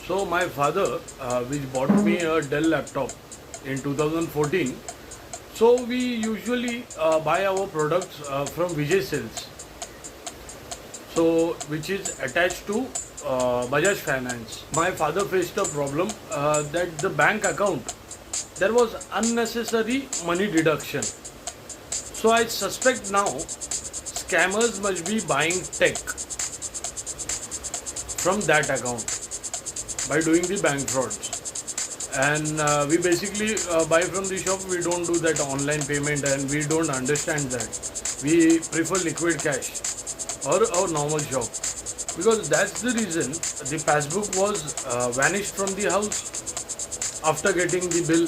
So my father, which bought me a Dell laptop in 2014. So we usually buy our products from Vijay Sales. So which is attached to Bajaj Finance. My father faced a problem that the bank account there was unnecessary money deduction. So I suspect now scammers must be buying tech from that account by doing the bank frauds. And we basically buy from the shop. We don't do that online payment and we don't understand that. We prefer liquid cash or our normal shop, because that's the reason the passbook was vanished from the house after getting the bill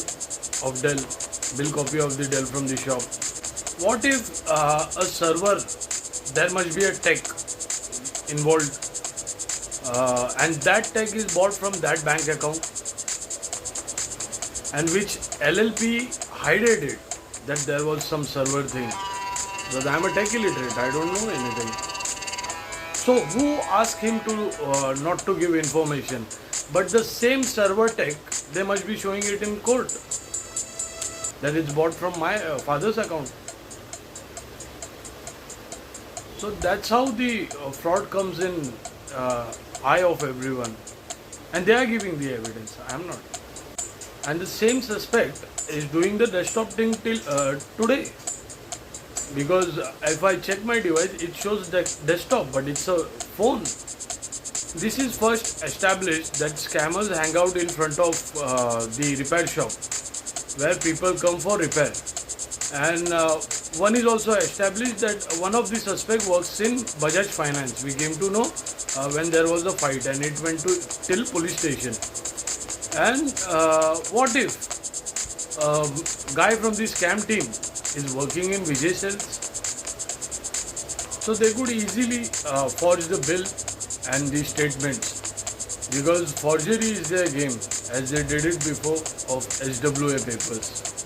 of Dell, bill copy of the Dell from the shop. What if a server, there must be a tech involved, and that tech is bought from that bank account, and which LLP hided it that there was some server thing. Because I am a tech illiterate, I don't know anything. So who asked him to not to give information? But the same server tech, they must be showing it in court that it's bought from my father's account. So that's how the fraud comes in eye of everyone, and they are giving the evidence. I am not. And the same suspect is doing the desktop thing till today. Because if I check my device, it shows desktop, but it's a phone. This is first established that scammers hang out in front of the repair shop where people come for repair. And one is also established that one of the suspect works in Bajaj Finance. We came to know when there was a fight and it went to till police station. And what if guy from the scam team is working in Vijay Sales? So they could easily forge the bill and the statements, because forgery is their game, as they did it before of SWA papers.